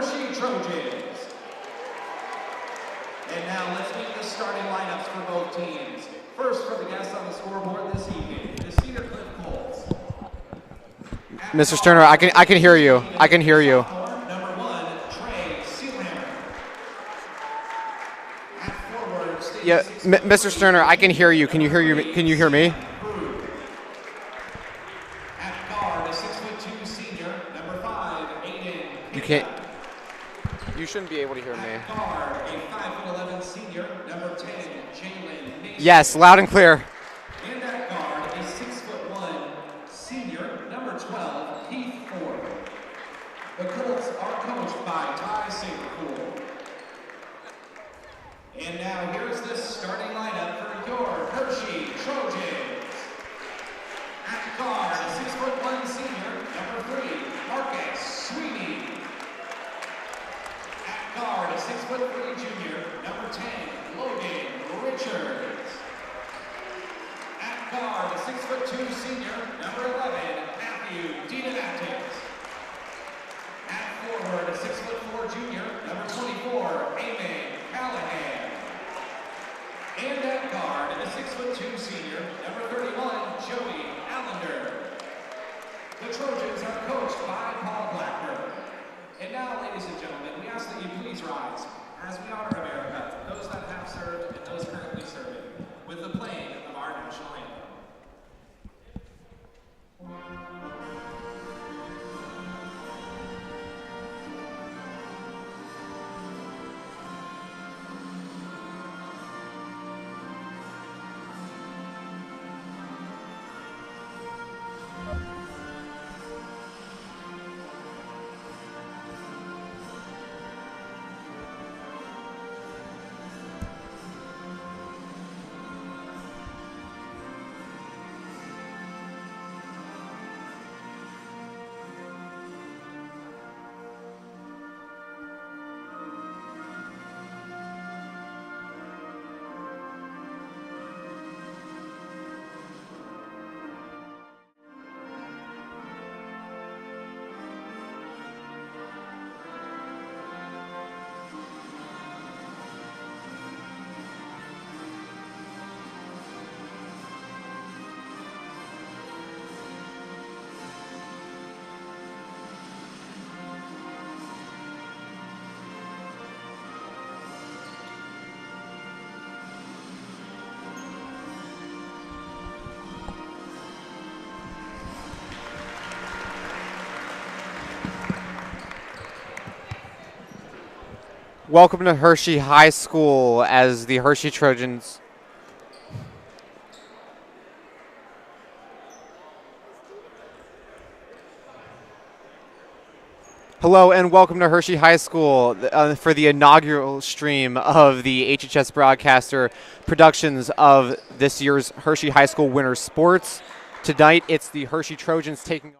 Hershey Trojans. And now let's meet the starting lineups for both teams. First, for the guests on the scoreboard this evening, the Cedar Cliff Colts. Mr. Sterner, I can hear you. I can hear you. Number 1, Trey Sealhammer. At forward, Yeah, Mr. Sterner, I can hear you. Can you hear me? At guard, a 6'2" senior, number 5, Aiden. You can't. You shouldn't be able to hear me. At guard, a 5'11" senior, number 10, Jalen Mason. Yes, loud and clear. And at guard, a 6'1" senior, number 12, Heath Ford. The Colts are coached by Ty Singapore. And now here's the starting lineup for your Hershey Trojans. At guard, a 6'1" senior, number 3, Marcus Sweeney. At guard, a 6'3" junior, number 10, Logan Richards. At guard, a 6'2" senior, number 11, Matthew Dinanatis. At forward, a 6'4" junior, number 24, Eamon Callahan. And at guard, a 6'2" senior, number 31, Joey Allender. The Trojans are coached by Paul Blackburn. And now, ladies and gentlemen, we ask that you please rise as we honor America, those that have served and those currently serving, with the playing of our national anthem. Welcome to Hershey High School as the Hershey Trojans. Hello and welcome to Hershey High School for the inaugural stream of the HHS Broadcaster productions of this year's Hershey High School Winter Sports. Tonight it's the Hershey Trojans taking on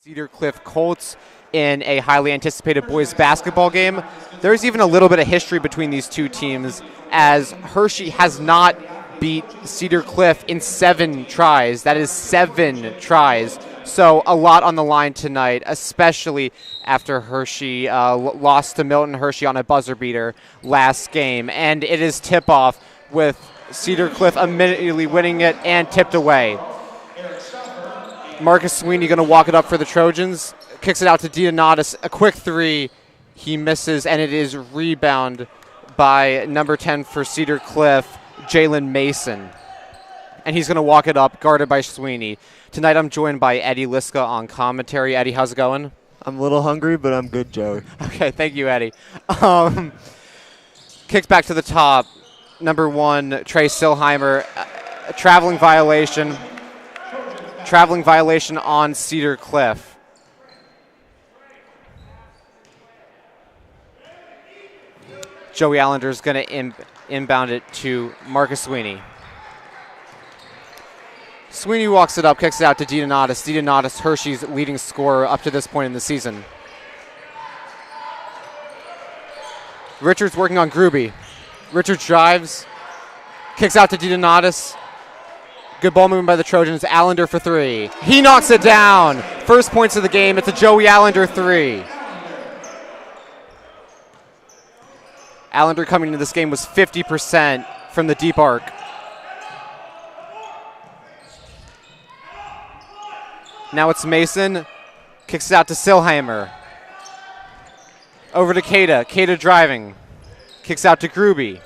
the Cedar Cliff Colts in a highly anticipated boys basketball game. There's even a little bit of history between these two teams, as Hershey has not beat Cedar Cliff in 7 tries. That is 7 tries. So a lot on the line tonight, especially after Hershey lost to Milton Hershey on a buzzer beater last game. And it is tip-off with Cedar Cliff immediately winning it and tipped away. Marcus Sweeney going to walk it up for the Trojans. Kicks it out to Dianatis, a quick 3. He misses, and it is rebound by number 10 for Cedar Cliff, Jalen Mason. And he's going to walk it up, guarded by Sweeney. Tonight I'm joined by Eddie Liska on commentary. Eddie, how's it going? I'm a little hungry, but I'm good, Joey. Okay, thank you, Eddie. Kicks back to the top. Number 1, Trey Silheimer, a traveling violation. Traveling violation on Cedar Cliff. Joey Allender is going to inbound it to Marcus Sweeney. Sweeney walks it up, kicks it out to Dianatis. Dianatis, Hershey's leading scorer up to this point in the season. Richards working on Gruby. Richards drives, kicks out to Dianatis. Good ball movement by the Trojans. Allender for 3. He knocks it down. First points of the game. It's a Joey Allender 3. Allender coming into this game was 50% from the deep arc. Now it's Mason, kicks it out to Silheimer. Over to Kada, Kada driving. Kicks out to Gruby.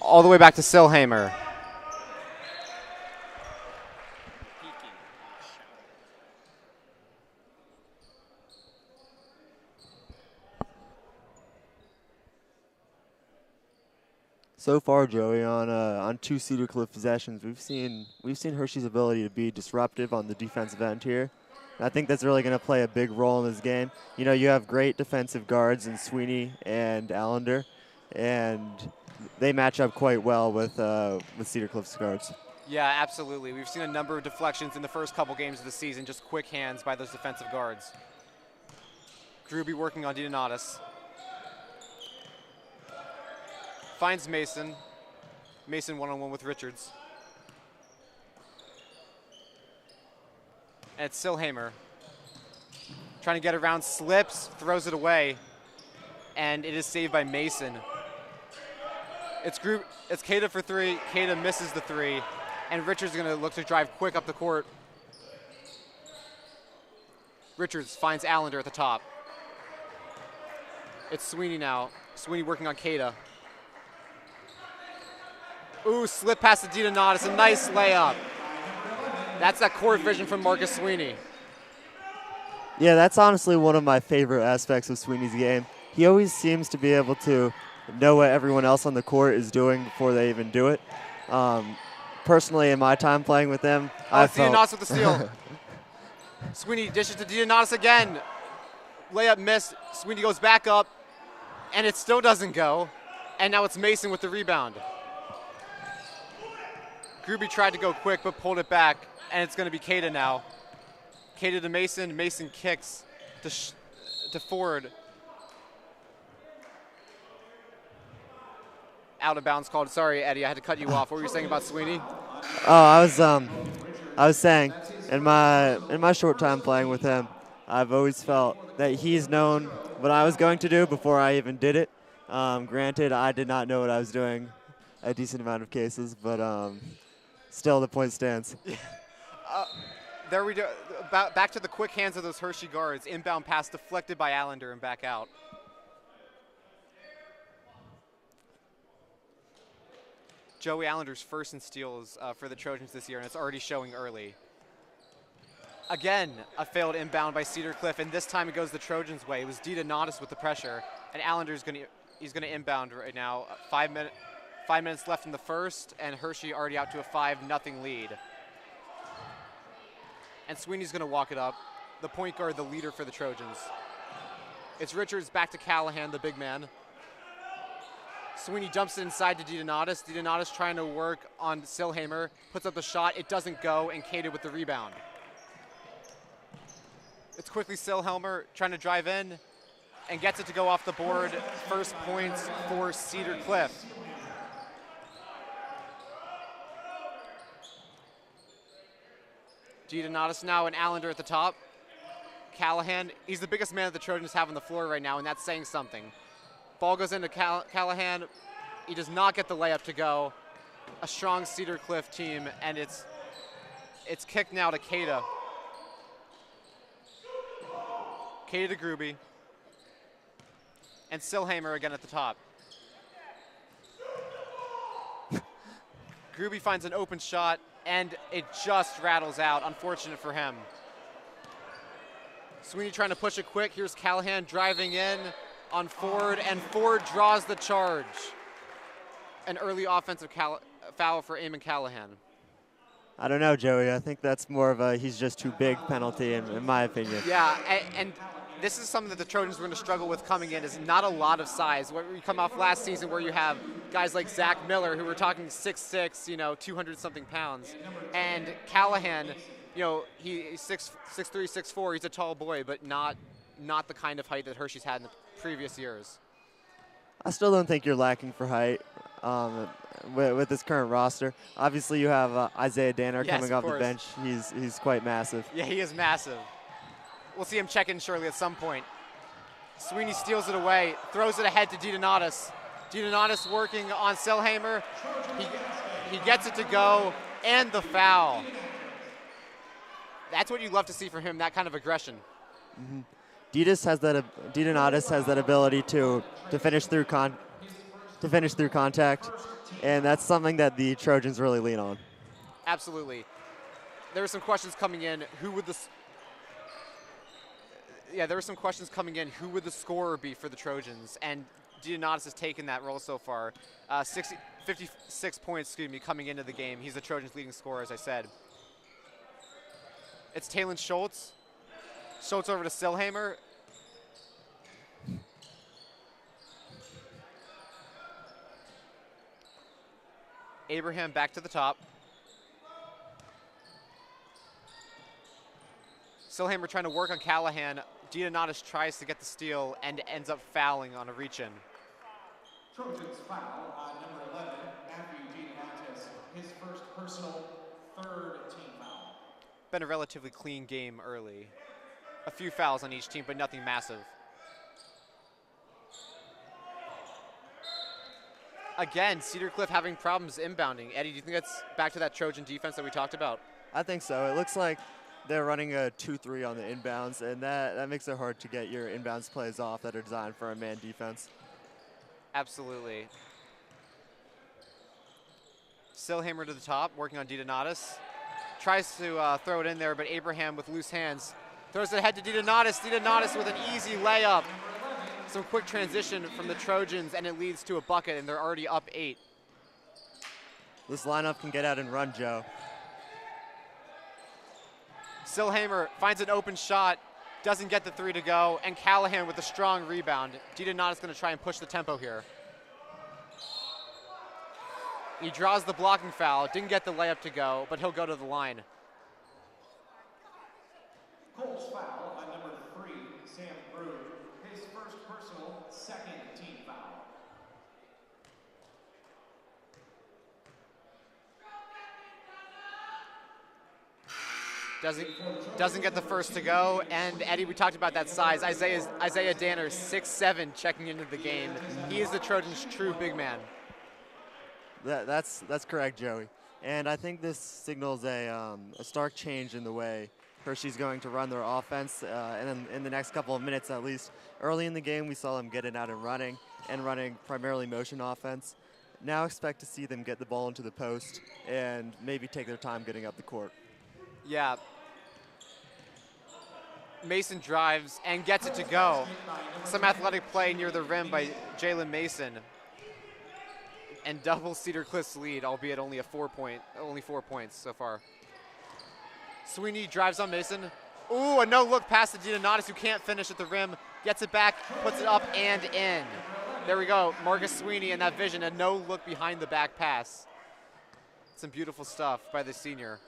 All the way back to Silheimer. So far, Joey, on 2 Cedar Cliff possessions, we've seen Hershey's ability to be disruptive on the defensive end here. And I think that's really going to play a big role in this game. You know, you have great defensive guards in Sweeney and Allender, and they match up quite well with Cedar Cliff's guards. Yeah, absolutely. We've seen a number of deflections in the first couple games of the season, just quick hands by those defensive guards. Gruby working on DiDonatis. Finds Mason. Mason one-on-one with Richards. And it's Silheimer. Trying to get around, slips, throws it away. And it is saved by Mason. It's Kada for 3. Kada misses the 3. And Richards is going to look to drive quick up the court. Richards finds Allender at the top. It's Sweeney now. Sweeney working on Kada. Ooh, slip past the DiDonatis, a nice layup. That's that court vision from Marcus Sweeney. Yeah, that's honestly one of my favorite aspects of Sweeney's game. He always seems to be able to know what everyone else on the court is doing before they even do it. Personally, in my time playing with him, I felt... DiDonatis with the steal. Sweeney dishes to DiDonatis again. Layup missed. Sweeney goes back up, and it still doesn't go. And now it's Mason with the rebound. Gruby tried to go quick, but pulled it back, and it's going to be Kada now. Kada to Mason. Mason kicks to Ford. Out of bounds called. Sorry, Eddie, I had to cut you off. What were you saying about Sweeney? Oh, I was saying, in my short time playing with him, I've always felt that he's known what I was going to do before I even did it. Granted, I did not know what I was doing a decent amount of cases, but still the point stands. There we go. Back to the quick hands of those Hershey guards. Inbound pass deflected by Allender and back out. Joey Allender's first in steals for the Trojans this year, and it's already showing early. Again, a failed inbound by Cedar Cliff, and this time it goes the Trojans' way. It was DiDonatis with the pressure, and Allender's going to inbound right now. 5 minutes left in the first, and Hershey already out to a 5-0 lead. And Sweeney's going to walk it up. The point guard, the leader for the Trojans. It's Richards back to Callahan, the big man. Sweeney dumps it inside to DiDonatis. DiDonatis trying to work on Silheimer. Puts up the shot. It doesn't go, and Kada with the rebound. It's quickly Silheimer trying to drive in and gets it to go off the board. First points for Cedar Cliff. DiDonatis now and Allender at the top. Callahan, he's the biggest man that the Trojans have on the floor right now, and that's saying something. Ball goes into Callahan. He does not get the layup to go. A strong Cedar Cliff team, and it's kicked now to Kada. Kada to Gruby. And Silheimer again at the top. Gruby finds an open shot, and it just rattles out. Unfortunate for him. Sweeney trying to push it quick. Here's Callahan driving in on Ford, and Ford draws the charge. An early offensive foul for Eamon Callahan. I don't know, Joey. I think that's more of a he's just too big penalty, in my opinion. Yeah, and this is something that the Trojans were going to struggle with coming in, is not a lot of size. We come off last season where you have guys like Zach Miller, who were talking 6'6", 200-something pounds. And Callahan, he's 6'3", 6'4". He's a tall boy, but not the kind of height that Hershey's had in the previous years. I still don't think you're lacking for height with this current roster. Obviously, you have Isaiah Danner coming off the bench. He's quite massive. Yeah, he is massive. We'll see him check in shortly at some point. Sweeney steals it away, throws it ahead to DiDonatis. DiDonatis working on Silhamer. He gets it to go, and the foul. That's what you love to see from him, that kind of aggression. Mm-hmm. DiDonatis has that ability to finish through contact, and that's something that the Trojans really lean on. Absolutely. There were some questions coming in. Who would the scorer be for the Trojans? And DiDonatis has taken that role so far. 56 points, coming into the game. He's the Trojans' leading scorer, as I said. It's Talon Schultz. Schultz over to Silhamer. Abraham back to the top. Silhamer trying to work on Callahan. DiDonatis tries to get the steal and ends up fouling on a reach-in. Trojans foul on number 11, Matthew DiDonatis, his first personal, third team foul. Been a relatively clean game early. A few fouls on each team, but nothing massive. Again, Cedar Cliff having problems inbounding. Eddie, do you think that's back to that Trojan defense that we talked about? I think so. It looks like they're running a 2-3 on the inbounds, and that makes it hard to get your inbounds plays off that are designed for a man defense. Absolutely. Silhamer to the top, working on DiDonatis. Tries to throw it in there, but Abraham with loose hands throws it ahead to DiDonatis. DiDonatis with an easy layup. Some quick transition from the Trojans, and it leads to a bucket, and they're already up 8. This lineup can get out and run, Joe. Silhamer finds an open shot, doesn't get the 3 to go, and Callahan with a strong rebound. DiDonatis going to try and push the tempo here. He draws the blocking foul, didn't get the layup to go, but he'll go to the line. Cole's foul on number 3, Sam Brood, his first personal, second team foul. Doesn't get the first to go, and Eddie, we talked about that size. Isaiah Danner, 6'7", checking into the game. He is the Trojans' true big man. That's correct, Joey. And I think this signals a stark change in the way Hershey's going to run their offense, and in the next couple of minutes at least. Early in the game, we saw them getting out and running primarily motion offense. Now expect to see them get the ball into the post and maybe take their time getting up the court. Yeah. Mason drives and gets it to go. Some athletic play near the rim by Jalen Mason. And double Cedar Cliff's lead, albeit only 4 points so far. Sweeney drives on Mason. Ooh, a no-look pass to DiDonatis, who can't finish at the rim. Gets it back, puts it up and in. There we go, Marcus Sweeney and that vision, a no-look behind the back pass. Some beautiful stuff by the senior.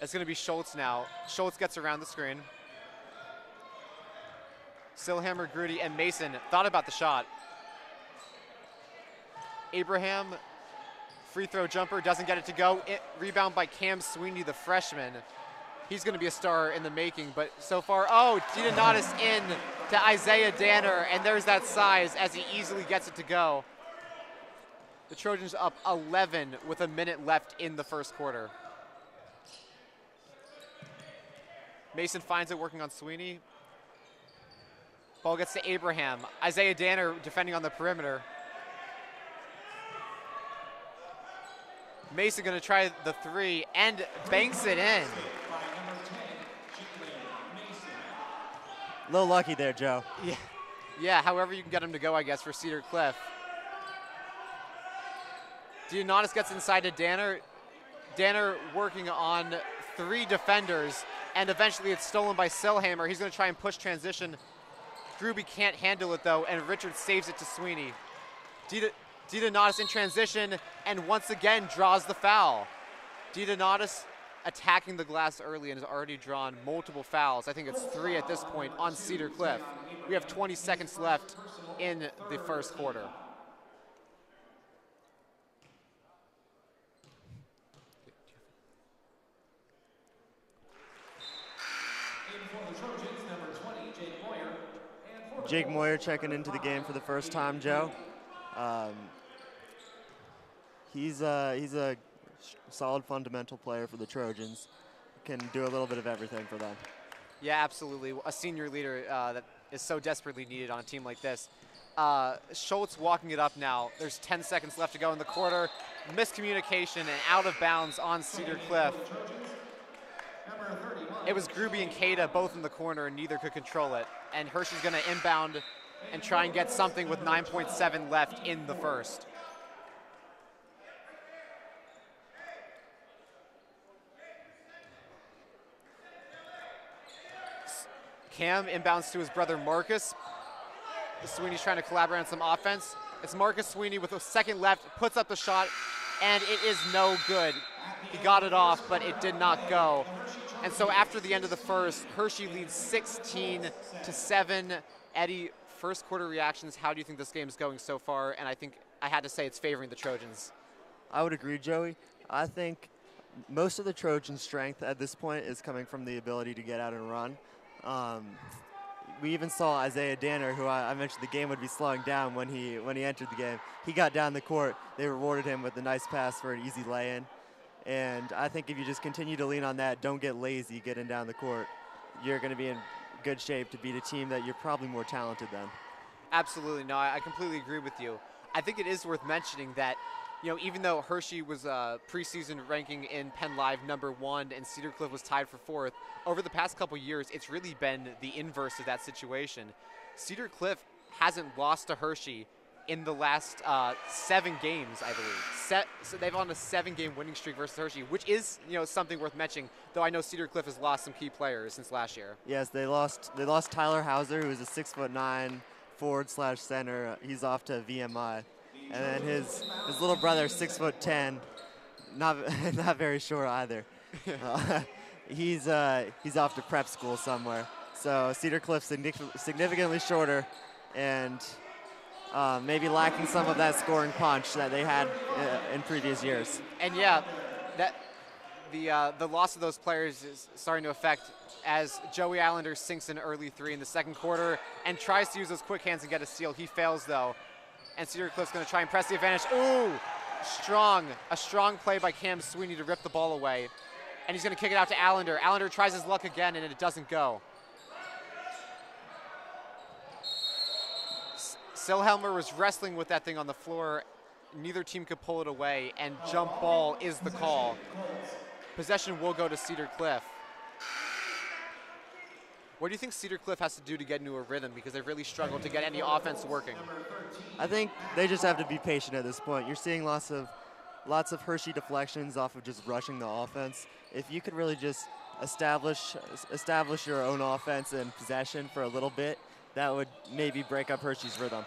It's going to be Schultz now. Schultz gets around the screen. Silhamer, Grudy, and Mason thought about the shot. Abraham, free throw jumper, doesn't get it to go. Rebound by Cam Sweeney, the freshman. He's going to be a star in the making, but so far, DiDonatis in to Isaiah Danner, and there's that size as he easily gets it to go. The Trojans up 11 with a minute left in the first quarter. Mason finds it working on Sweeney. Ball gets to Abraham. Isaiah Danner defending on the perimeter. Mason going to try the 3 and banks it in. A little lucky there, Joe. Yeah, however you can get him to go, I guess, for Cedar Cliff. DiDonatis gets inside to Danner. Danner working on 3 defenders, and eventually it's stolen by Silhamer. He's going to try and push transition. Gruby can't handle it, though, and Richard saves it to Sweeney. DiDonatis in transition, and once again draws the foul. DiDonatis attacking the glass early and has already drawn multiple fouls. I think it's 3 at this point on Cedar Cliff. We have 20 seconds left in the first quarter. the Trojans, number 20, Jake Moyer. And for Jake Moyer checking into the game for the first time, Joe. He's a solid fundamental player for the Trojans. Can do a little bit of everything for them. Yeah, absolutely. A senior leader that is so desperately needed on a team like this. Schultz walking it up now. There's 10 seconds left to go in the quarter. Miscommunication and out of bounds on Cedar Cliff. It was Gruby and Kada both in the corner, and neither could control it. And Hershey's going to inbound and try and get something with 9.7 left in the first. Cam inbounds to his brother Marcus. Sweeney's trying to collaborate on some offense. It's Marcus Sweeney with a second left, puts up the shot, and it is no good. He got it off, but it did not go. And so after the end of the first, Hershey leads 16-7. Eddie, first quarter reactions, how do you think this game is going so far? And I think I had to say it's favoring the Trojans. I would agree, Joey. I think most of the Trojans' strength at this point is coming from the ability to get out and run. We even saw Isaiah Danner, who I mentioned the game would be slowing down when he entered the game. He got down the court. They rewarded him with a nice pass for an easy lay-in. And I think if you just continue to lean on that, don't get lazy getting down the court, you're going to be in good shape to beat a team that you're probably more talented than. Absolutely. No, I completely agree with you. I think it is worth mentioning that, you know, even though Hershey was preseason ranking in Penn Live #1 and Cedar Cliff was tied for 4th, over the past couple years, it's really been the inverse of that situation. Cedar Cliff hasn't lost to Hershey in the last 7 games, I believe. So they've on a 7-game winning streak versus Hershey, which is, you know, something worth mentioning, though I know Cedar Cliff has lost some key players since last year. Yes, they lost Tyler Hauser, who is a 6'9" forward/center. He's off to VMI. And then his little brother, 6'10", not very short either. He's off to prep school somewhere. So Cedar Cliff significantly shorter, and maybe lacking some of that scoring punch that they had in previous years. And yeah, that the loss of those players is starting to affect as Joey Allender sinks an early 3 in the second quarter and tries to use those quick hands and get a steal. He fails though. And Cedar Cliff's going to try and press the advantage. Ooh, a strong play by Cam Sweeney to rip the ball away. And he's going to kick it out to Allender. Allender tries his luck again, and it doesn't go. Silhelmer was wrestling with that thing on the floor. Neither team could pull it away, and jump ball is the call. Possession will go to Cedar Cliff. What do you think Cedar Cliff has to do to get into a rhythm, because they've really struggled to get any offense working? I think they just have to be patient at this point. You're seeing lots of Hershey deflections off of just rushing the offense. If you could really just establish your own offense and possession for a little bit, that would maybe break up Hershey's rhythm.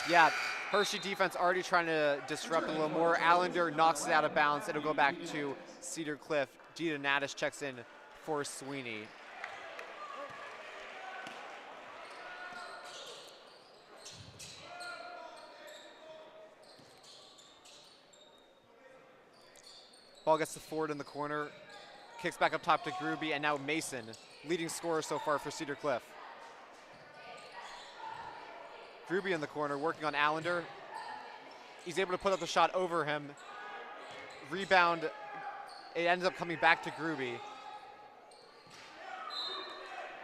Yeah, Hershey defense already trying to disrupt a little more. Allender knocks it out of bounds. It'll go back to Cedar Cliff. Gita Naddis checks in for Sweeney. Ball gets to Ford in the corner, kicks back up top to Gruby, and now Mason, leading scorer so far for Cedar Cliff. Gruby in the corner, working on Allender. He's able to put up the shot over him. Rebound, it ends up coming back to Gruby.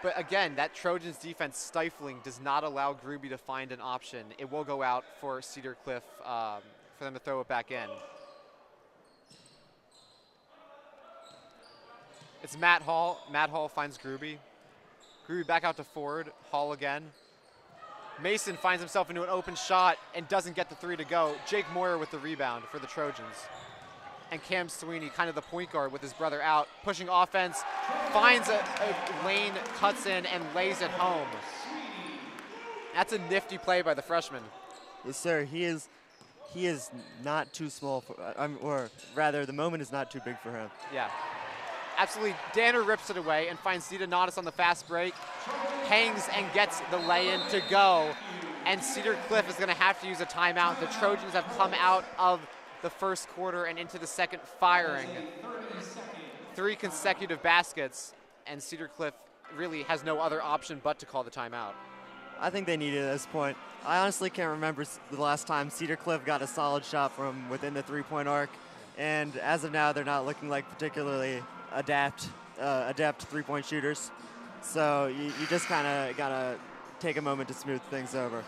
But again, that Trojans defense stifling does not allow Gruby to find an option. It will go out for Cedar Cliff for them to throw it back in. It's Matt Hall. Matt Hall finds Gruby. Gruby back out to Ford. Hall again. Mason finds himself into an open shot and doesn't get the 3 to go. Jake Moyer with the rebound for the Trojans. And Cam Sweeney, kind of the point guard with his brother out, pushing offense, finds a lane, cuts in, and lays it home. That's a nifty play by the freshman. Yes, sir. He is not too small for, or rather, the moment is not too big for him. Yeah. Absolutely, Danner rips it away and finds Gita Naddis on the fast break, hangs and gets the lay-in to go, and Cedar Cliff is going to have to use a timeout. The Trojans have come out of the first quarter and into the second firing. 3 consecutive baskets, and Cedar Cliff really has no other option but to call the timeout. I think they need it at this point. I honestly can't remember the last time Cedar Cliff got a solid shot from within the three-point arc, and as of now, they're not looking like particularly adept three-point shooters. So you just kind of gotta take a moment to smooth things over.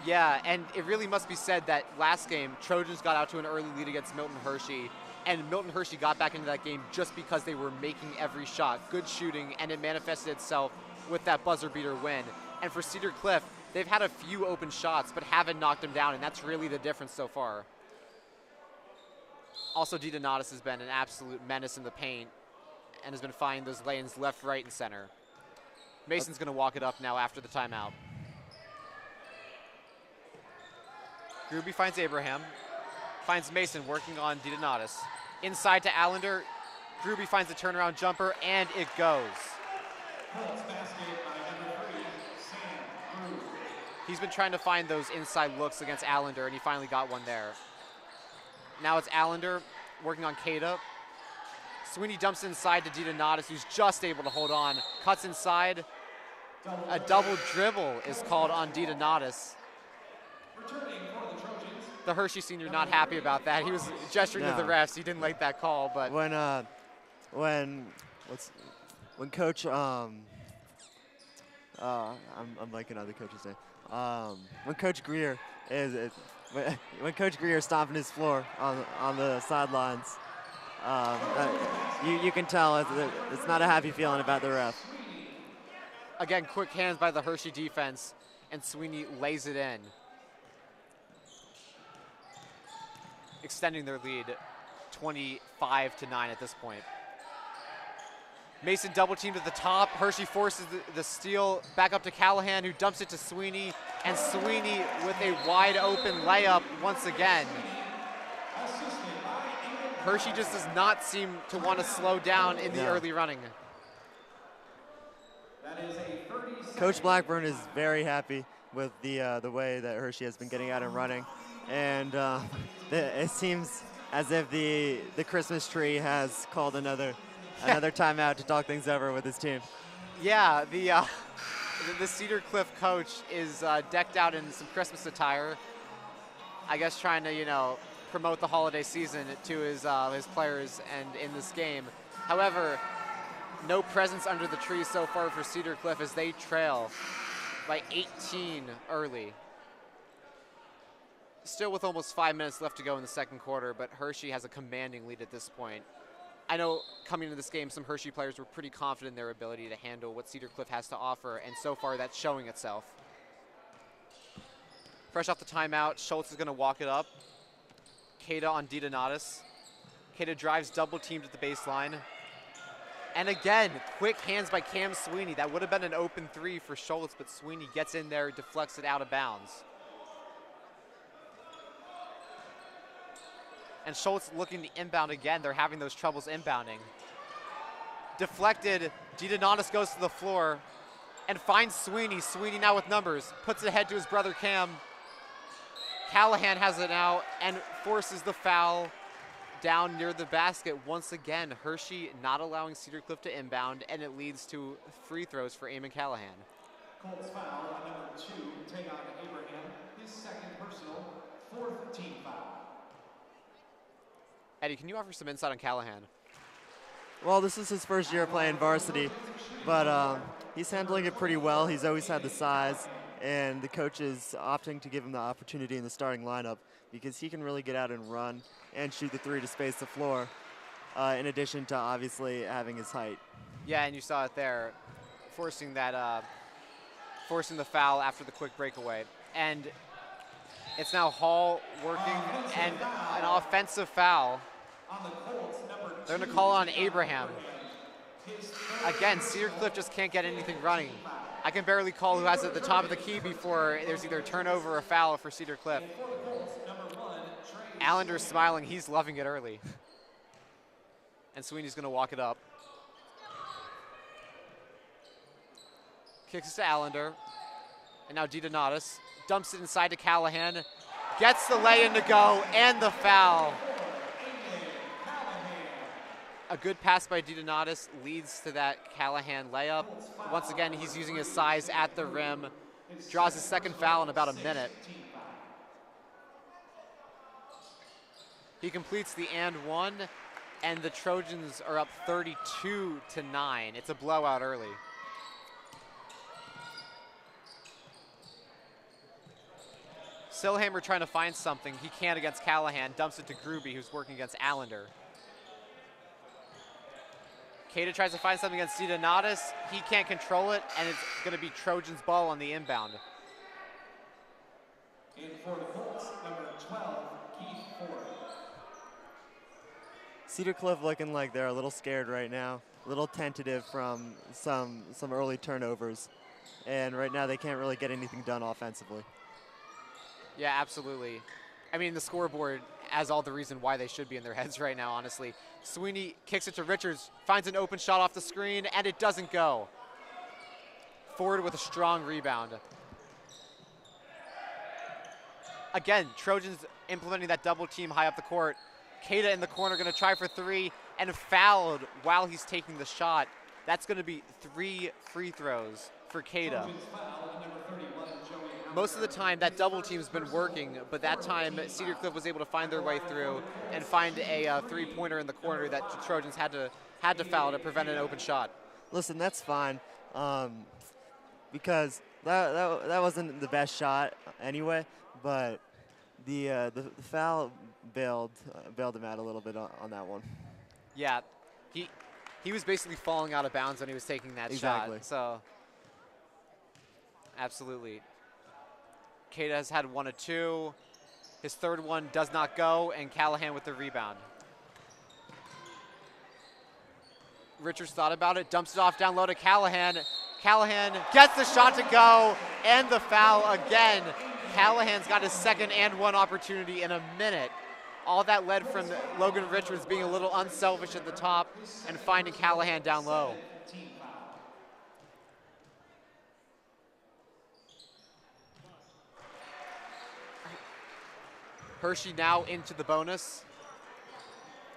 Yeah, and it really must be said that last game, Trojans got out to an early lead against Milton Hershey, and Milton Hershey got back into that game just because they were making every shot, good shooting, and it manifested itself with that buzzer beater win. And for Cedar Cliff, they've had a few open shots, but haven't knocked them down, and that's really the difference so far. Also, DeDonatis has been an absolute menace in the paint and has been finding those lanes left, right, and center. Mason's going to walk it up now after the timeout. Gruby finds Abraham, finds Mason working on DeDonatis. Inside to Allender, Gruby finds a turnaround jumper, and it goes. He's been trying to find those inside looks against Allender, and he finally got one there. Now it's Allender working on Kada. Sweeney dumps inside to DeDonatis, who's just able to hold on. Cuts inside. A double dribble is called on DeDonatis. The Hershey senior not happy about that. He was gesturing to the refs. He didn't like that call, but when Coach I'm blanking on the coach's name. When Coach Greer when Coach Greer is stomping his floor on the sidelines, you can tell it's not a happy feeling about the ref. Again, quick hands by the Hershey defense, and Sweeney lays it in, extending their lead 25-9 at this point. Mason double teamed at the top. Hershey forces the steal back up to Callahan, who dumps it to Sweeney, and Sweeney with a wide open layup once again. Hershey just does not seem to want to slow down in the early running. Coach Blackburn is very happy with the way that Hershey has been getting out and running, and it seems as if the Christmas tree has called another timeout to talk things over with his team. Yeah, the Cedar Cliff coach is decked out in some Christmas attire, I guess trying to promote the holiday season to his players and in this game. However, no presents under the tree so far for Cedar Cliff as they trail by 18 early. Still with almost 5 minutes left to go in the second quarter, but Hershey has a commanding lead at this point. I know coming into this game, some Hershey players were pretty confident in their ability to handle what Cedar Cliff has to offer, and so far that's showing itself. Fresh off the timeout, Schultz is going to walk it up. Kada on DeDonatis. Kada drives double teamed at the baseline. And again, quick hands by Cam Sweeney. That would have been an open three for Schultz, but Sweeney gets in there, deflects it out of bounds. And Schultz looking to inbound again. They're having those troubles inbounding. Deflected, DeDonatis goes to the floor and finds Sweeney. Sweeney now with numbers, puts it ahead to his brother Cam. Callahan has it now and forces the foul down near the basket. Once again, Hershey not allowing Cedar Cliff to inbound, and it leads to free throws for Eamon Callahan. Colts foul on number 2, take on Abraham, his second personal, 4th team foul. Eddie, can you offer some insight on Callahan? Well, this is his first year playing varsity, but he's handling it pretty well. He's always had the size, and the coach is opting to give him the opportunity in the starting lineup because he can really get out and run and shoot the three to space the floor, in addition to obviously having his height. Yeah, and you saw it there, forcing the foul after the quick breakaway. And it's now Hall working, and an offensive foul. They're going to call on Abraham. Again, Cedar Cliff just can't get anything running. I can barely call who has it at the top of the key before there's either a turnover or a foul for Cedar Cliff. Allender's smiling. He's loving it early. And Sweeney's going to walk it up. Kicks it to Allender. And now DeDonatis dumps it inside to Callahan. Gets the lay-in to go and the foul. A good pass by DiDonatis leads to that Callahan layup. Once again, he's using his size at the rim. Draws his second foul in about a minute. He completes the and one, and the Trojans are up 32-9. It's a blowout early. Sillhammer trying to find something. He can't against Callahan. Dumps it to Gruby, who's working against Allender. Keita tries to find something against DiDonatis. He can't control it, and it's going to be Trojans' ball on the inbound. In for the Colts, number 12, Keith Ford. Cedar Cliff looking like they're a little scared right now, a little tentative from some early turnovers, and right now they can't really get anything done offensively. Yeah, absolutely. I mean, the scoreboard has all the reason why they should be in their heads right now, honestly. Sweeney kicks it to Richards, finds an open shot off the screen, and it doesn't go. Ford with a strong rebound. Again, Trojans implementing that double team high up the court. Keita in the corner going to try for three, and fouled while he's taking the shot. That's going to be 3 free throws for Keita. Most of the time, that double team's been working, but that time, Cedar Cliff was able to find their way through and find a three-pointer in the corner that the Trojans had to foul to prevent an open shot. Listen, that's fine, because that wasn't the best shot anyway, but the foul bailed him out a little bit on that one. Yeah, he was basically falling out of bounds when he was taking that Exactly. shot. So, absolutely. Keita has had 1 of 2. His third one does not go, and Callahan with the rebound. Richards thought about it, dumps it off down low to Callahan. Callahan gets the shot to go, and the foul again. Callahan's got his second and one opportunity in a minute. All that led from Logan Richards being a little unselfish at the top and finding Callahan down low. Hershey now into the bonus.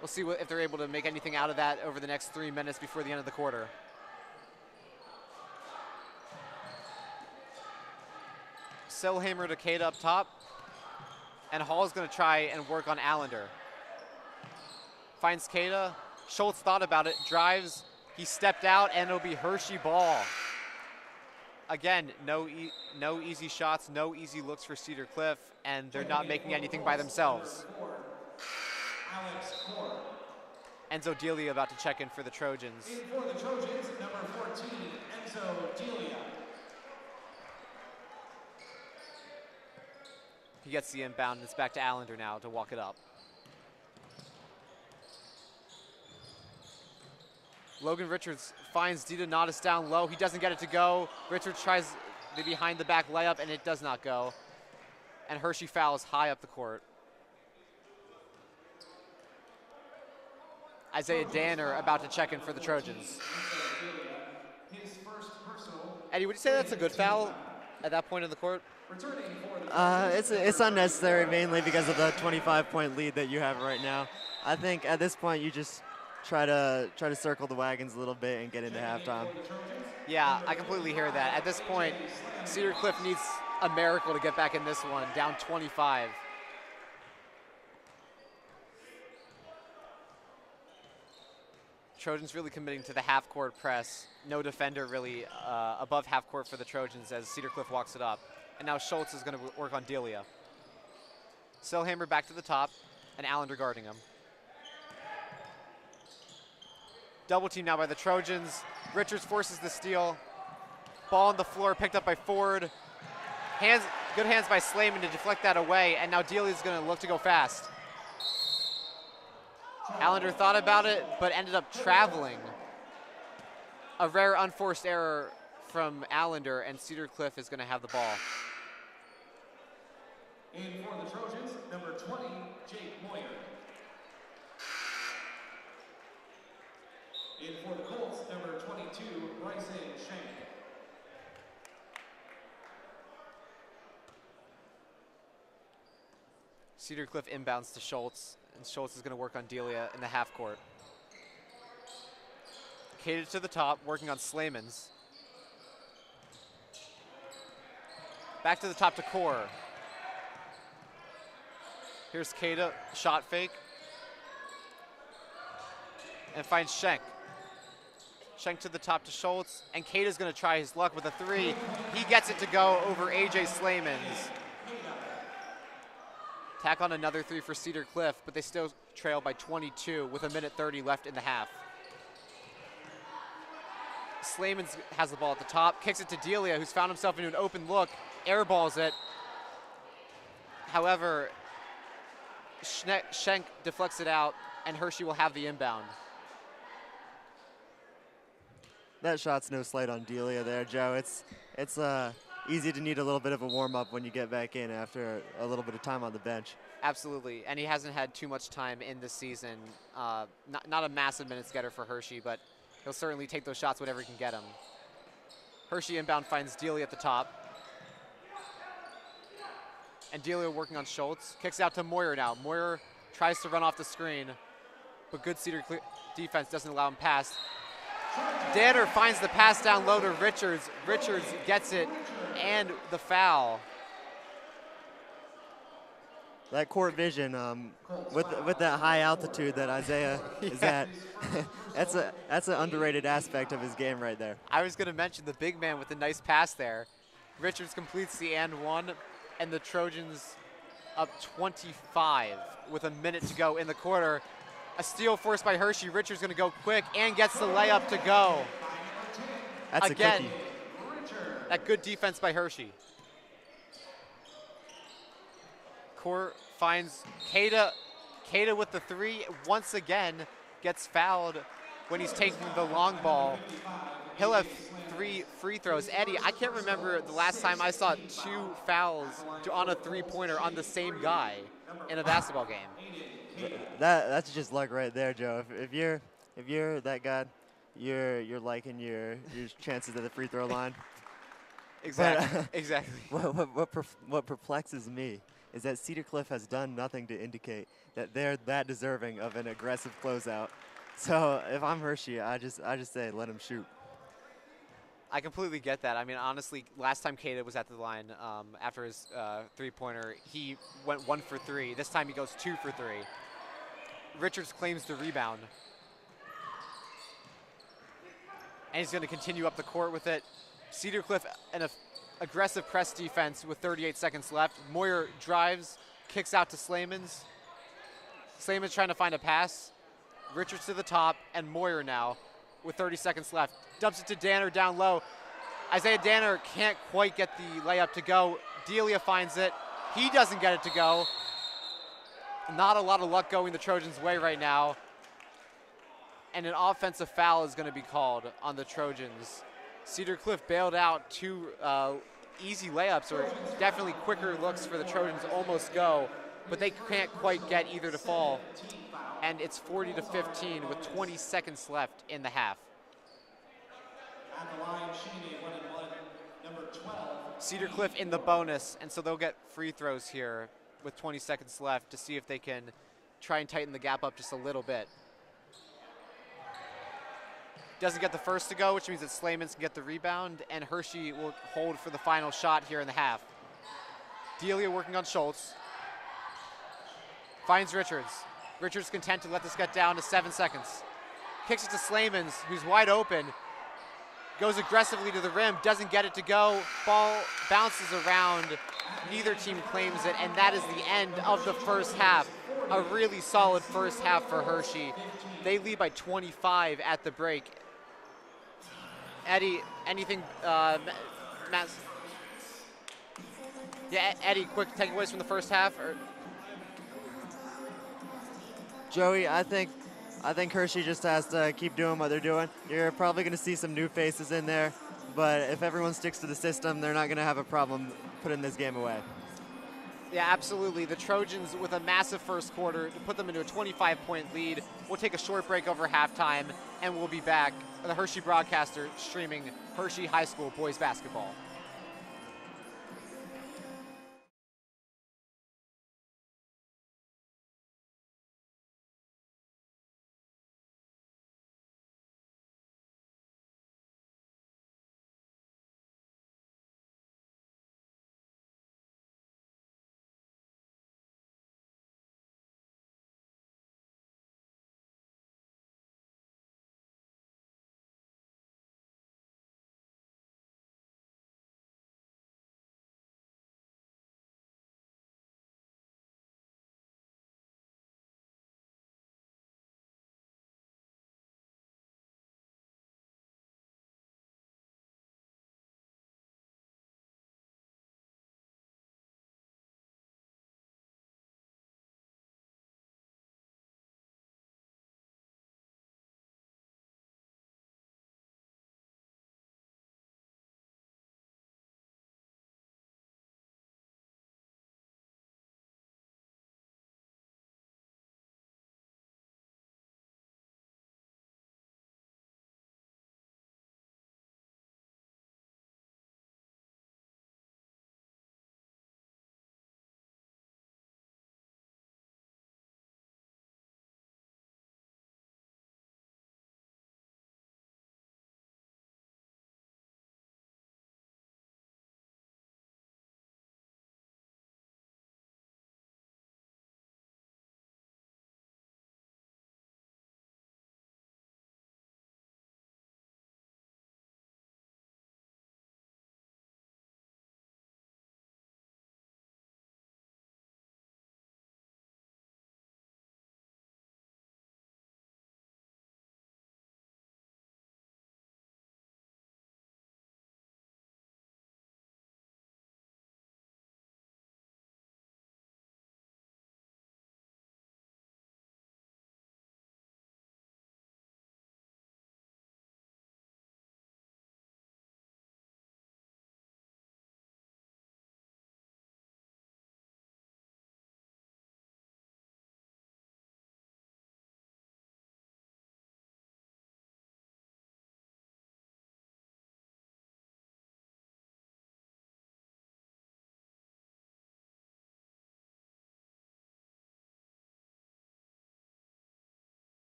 We'll see if they're able to make anything out of that over the next 3 minutes before the end of the quarter. Sillhammer to Keita up top. And Hall's going to try and work on Allender. Finds Keita. Schultz thought about it, drives. He stepped out, and it'll be Hershey ball. Again, no easy shots, no easy looks for Cedar Cliff, and they're not making anything by themselves. Enzo Delia about to check in for the Trojans. In for the Trojans, number 14, Enzo Delia. He gets the inbound, and it's back to Allender now to walk it up. Logan Richards finds DiDonatis down low. He doesn't get it to go. Richards tries the behind the back layup, and it does not go. And Hershey fouls high up the court. Isaiah Danner about to check in for the Trojans. Eddie, would you say that's a good foul at that point in the court? It's unnecessary, mainly because of the 25-point lead that you have right now. I think at this point you just try to circle the wagons a little bit and get into halftime. Yeah, I completely hear that. At this point, Cedar Cliff needs a miracle to get back in this one, down 25. Trojans really committing to the half-court press. No defender really above half-court for the Trojans as Cedar Cliff walks it up. And now Schultz is going to work on Delia. Sillhammer back to the top, and Allender guarding him. Double team now by the Trojans. Richards forces the steal. Ball on the floor, picked up by Ford. Good hands by Slayman to deflect that away, and now Delia's going to look to go fast. Allender thought about it, but ended up traveling. A rare unforced error from Allender, and Cedar Cliff is going to have the ball. In for the Trojans, number 20, Jake Moyer. In for the Colts, number 22, Bryson Shank. Cedar Cliff inbounds to Schultz, and Schultz is going to work on Delia in the half court. Kada to the top, working on Slayman's. Back to the top to Core. Here's Kada, shot fake. And finds Schenk. Schenk to the top to Schultz, and Kada's gonna try his luck with a 3. He gets it to go over AJ Slayman's. Tack on another 3 for Cedar Cliff, but they still trail by 22 with 1:30 left in the half. Slayman's has the ball at the top, kicks it to Delia, who's found himself into an open look, airballs it. However, Schenk deflects it out, and Hershey will have the inbound. That shot's no slight on Delia there, Joe. It's easy to need a little bit of a warm-up when you get back in after a little bit of time on the bench. Absolutely, and he hasn't had too much time in this season. Not a massive minutes getter for Hershey, but he'll certainly take those shots whenever he can get them. Hershey inbound finds Delia at the top. And Delia working on Schultz. Kicks out to Moyer now. Moyer tries to run off the screen, but good Cedar defense doesn't allow him pass. Danner finds the pass down low to Richards. Richards gets it and the foul. That court vision, with that high altitude that Isaiah is at, that's an underrated aspect of his game right there. I was going to mention the big man with the nice pass there. Richards completes the and 1, and the Trojans up 25 with 1 minute to go in the quarter. A steal forced by Hershey. Richards going to go quick and gets the layup to go. That's again, a cookie. That good defense by Hershey. Core finds Kada. Kada with the 3 once again gets fouled when he's taking the long ball. He'll have 3 free throws. Eddie, I can't remember the last time I saw 2 fouls on a 3-pointer on the same guy in a basketball game. That's just luck right there, Joe. If you're that guy, you're liking your chances at the free throw line. Exactly. But, exactly. What perplexes me is that Cedar Cliff has done nothing to indicate that they're that deserving of an aggressive closeout. So if I'm Hershey, I just say let him shoot. I completely get that. I mean, honestly, last time Kada was at the line after his 3-pointer, he went 1 for 3. This time he goes 2 for 3. Richards claims the rebound. And he's going to continue up the court with it. Cedar Cliff, an aggressive press defense with 38 seconds left. Moyer drives, kicks out to Slayman's. Slayman's trying to find a pass. Richards to the top, and Moyer now with 30 seconds left. Dumps it to Danner down low. Isaiah Danner can't quite get the layup to go. Delia finds it. He doesn't get it to go. Not a lot of luck going the Trojans' way right now. And an offensive foul is going to be called on the Trojans. Cedar Cliff bailed out 2 easy layups, or definitely quicker looks for the Trojans to almost go, but they can't quite get either to fall. And it's 40-15 with 20 seconds left in the half. At the line, Sheedy, 1-1, number 12. Cedar Cliff in the bonus, and so they'll get free throws here with 20 seconds left to see if they can try and tighten the gap up just a little bit. Doesn't get the first to go, which means that Slayman's can get the rebound, and Hershey will hold for the final shot here in the half. Delia working on Schultz. Finds Richards. Richards content to let this get down to 7 seconds. Kicks it to Slayman's, who's wide open. Goes aggressively to the rim, doesn't get it to go. Ball bounces around. Neither team claims it, and that is the end of the first half. A really solid first half for Hershey. They lead by 25 at the break. Eddie, anything, Matt? Yeah, Eddie, quick takeaways from the first half? Or? Joey, I think Hershey just has to keep doing what they're doing. You're probably going to see some new faces in there, but if everyone sticks to the system, they're not going to have a problem putting this game away. Yeah, absolutely. The Trojans with a massive first quarter to put them into a 25-point lead. We'll take a short break over halftime, and we'll be back. The Hershey broadcaster streaming Hershey High School boys basketball.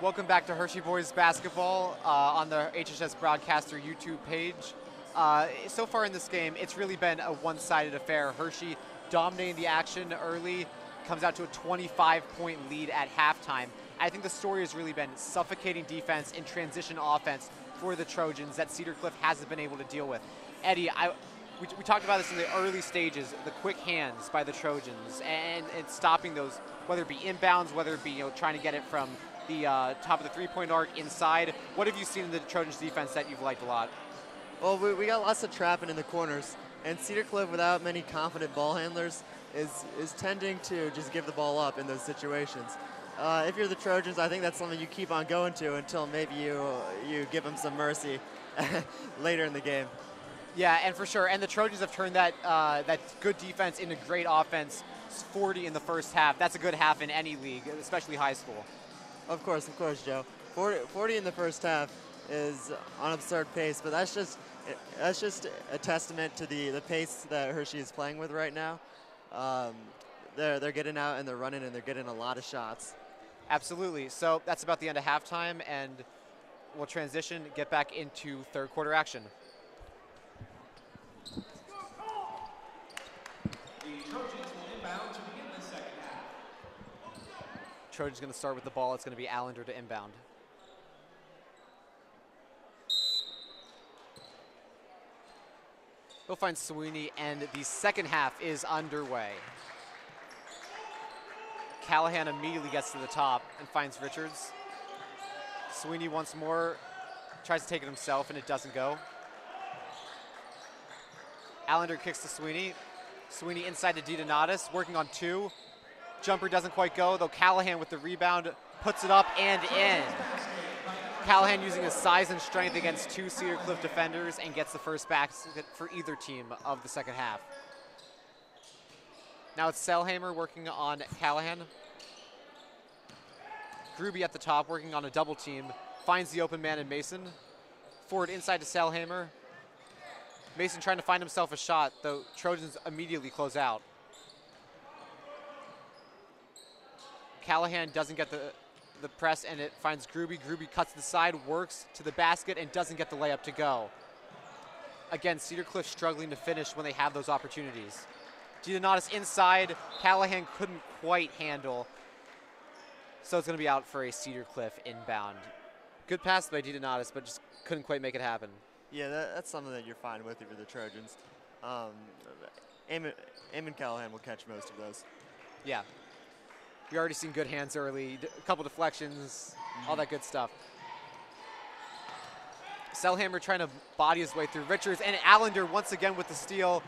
Welcome back to Hershey Boys Basketball on the HHS Broadcaster YouTube page. So far in this game, it's really been a one-sided affair. Hershey dominating the action early, comes out to a 25-point lead at halftime. I think the story has really been suffocating defense and transition offense for the Trojans that Cedar Cliff hasn't been able to deal with. Eddie, we talked about this in the early stages, the quick hands by the Trojans and stopping those, whether it be inbounds, whether it be trying to get it from the top of the three-point arc inside. What have you seen in the Trojans defense that you've liked a lot? Well, we got lots of trapping in the corners, and Cedar Cliff, without many confident ball handlers, is tending to just give the ball up in those situations. If you're the Trojans, I think that's something you keep on going to until maybe you give them some mercy later in the game. Yeah, and for sure. And the Trojans have turned that good defense into great offense. It's 40 in the first half. That's a good half in any league, especially high school. Of course, Joe. 40 in the first half is on absurd pace, but that's just a testament to the pace that Hershey is playing with right now. They're getting out and they're running and they're getting a lot of shots. Absolutely. So that's about the end of halftime, and we'll transition, get back into third quarter action. The Trojans will inbound to begin the second half. Trojans going to start with the ball. It's going to be Allender to inbound. He'll find Sweeney, and the second half is underway. Callahan immediately gets to the top and finds Richards. Sweeney once more tries to take it himself, and it doesn't go. Allender kicks to Sweeney. Sweeney inside to DiDonatis, working on two. Jumper doesn't quite go, though Callahan with the rebound puts it up and in. Callahan using his size and strength against two Cedar Cliff defenders and gets the first basket for either team of the second half. Now it's Selhammer working on Callahan. Gruby at the top working on a double team. Finds the open man in Mason. Forward inside to Selhammer. Mason trying to find himself a shot, though Trojans immediately close out. Callahan doesn't get the press, and it finds Gruby. Gruby cuts the side, works to the basket, and doesn't get the layup to go. Again, Cedar Cliff struggling to finish when they have those opportunities. DiDonatis inside. Callahan couldn't quite handle. So it's going to be out for a Cedar Cliff inbound. Good pass by DiDonatis, but just couldn't quite make it happen. Yeah, that's something that you're fine with if you're the Trojans. Eamon Callahan will catch most of those. Yeah. We already seen good hands early, a couple deflections, all that good stuff. Selhammer trying to body his way through Richards, and Allender once again with the steal.